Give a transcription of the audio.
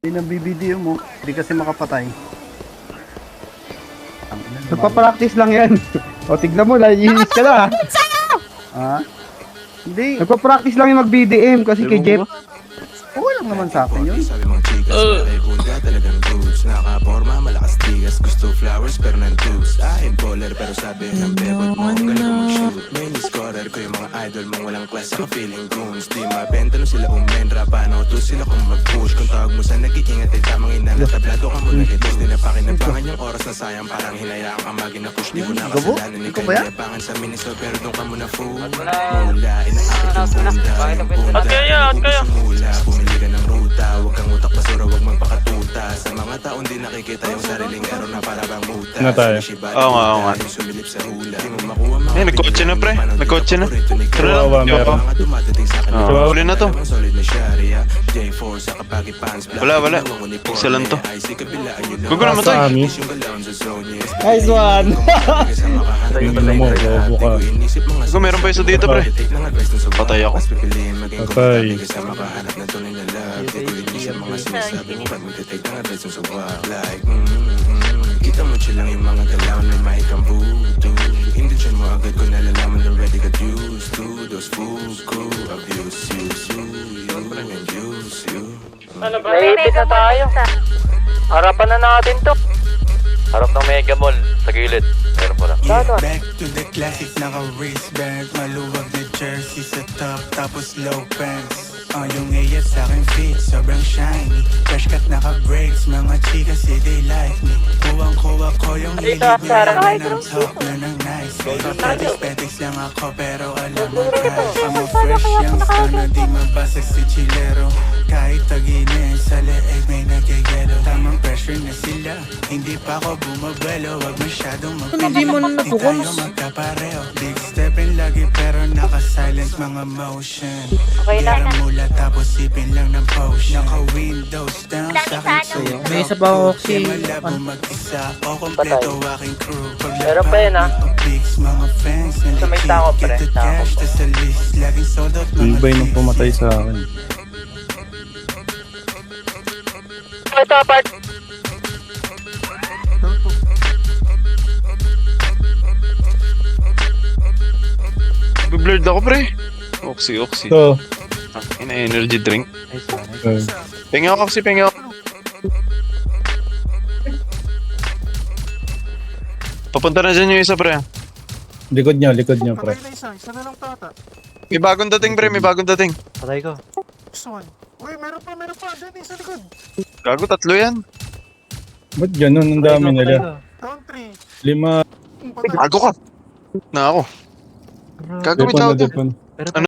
Hindi nang BBD mo. Hindi kasi makapatay. Nagpa-practice lang yan. O, tignan mo, naiinis ka na. Ha? Hindi. Nagpa-practice lang yung mag-BDM kasi kay Jeff. Okay lang naman sa akin yun. Sabi mong chikas, malay hulga, talagang goods. Nakaporma, malakas tigas. Gusto flowers, pero nandus. Akin baller, pero sabi ng bebot mo galing ko mag-shoot. Main scorer ko yung mga idol mong walang class. Saka feeling goons. Di mabenta no sila umenra. Paano to sila kung mag-push. Kung tawag mo sa nag-iingat ay tamang inalatablado ka mo nagitis. Di na pakinabangan yung oras na sayang. Parang hinayaan ka magina-push. Di mo na kasalanan ni kanya nabangan sa miniso. Pero doon ka muna fool. Mula, inaakit yung bunda. Yung bunda. Mula, bumili ka ng ruta. Huwag kang utak basura, huwag magpakatuta. Sa mga taon di nakikita yung sariling araw na para bang muta. Na tayo. Oo nga. Sumilip sa hula. Di mo makuha mga nagkotse na pre. Nagkotse na. Kawawa, meron. Huli na to. Solid na sharia. J4 sa kapagi pants. Wala. Isa lang to. Gugo naman to. Sami. Nice one! Tingnan mo, bobo ka. Gugo, meron pa isa dito pre. Patay ako. Patay. Kita mo lang yung mga galaw na may kang voodoo. Hindi dyan mo agad ko nalalaman already got used to those fools crew abuse you. Naipit na tayo. Harapan na natin to. Harap ng Mega Mall. Sa gilid. Meron pala. Back to the classic, naka-wristband. Maluwag na jersey sa top, tapos low pants. Yung AF sa'kin fit, sobrang shiny. Fresh cut naka-breaks, mga chika say they like me. Kuwang-kuwa ko yung ilibre namin ang top na ng nice. Petics lang ako pero alam mo price. I'm a fresh youngster na di mabasag si chilero. Kahit taginin sa leeg may nagyayelo. Tamang pressure na sila, hindi pa ako bumabelo. Wag masyadong magpili, di tayo magkapareho. Big stepin lagi pero naka-silent mga motion. Yara mula tapos sipin lang ng potion. Naka-windows down sa akin sa'yo. May isa pa ako si... Malabo mag-isa o kompleto aking crew. Meron pa yun, ha? Mga fans Sa may tao, pre. get the cash, tas sa list. Laging sold out mga Ibay nung pumatay sa akin. Ito, part. Blurred ako pre. Oxy. So, Energy drink. uh, Pengi ako kasi. Papunta na dyan yung isa pre. likod niya, pre. Isa na lang tata. May bagong dating pre, may bagong dating. Patay ko. One. Uy, meron pa. Diyan, isa likod. Gago, tatlo yan. Ba't ganun? Ang dami nila. Down 3. 5. Gago ka. Na ako. Gago, may tao dyan. Depan.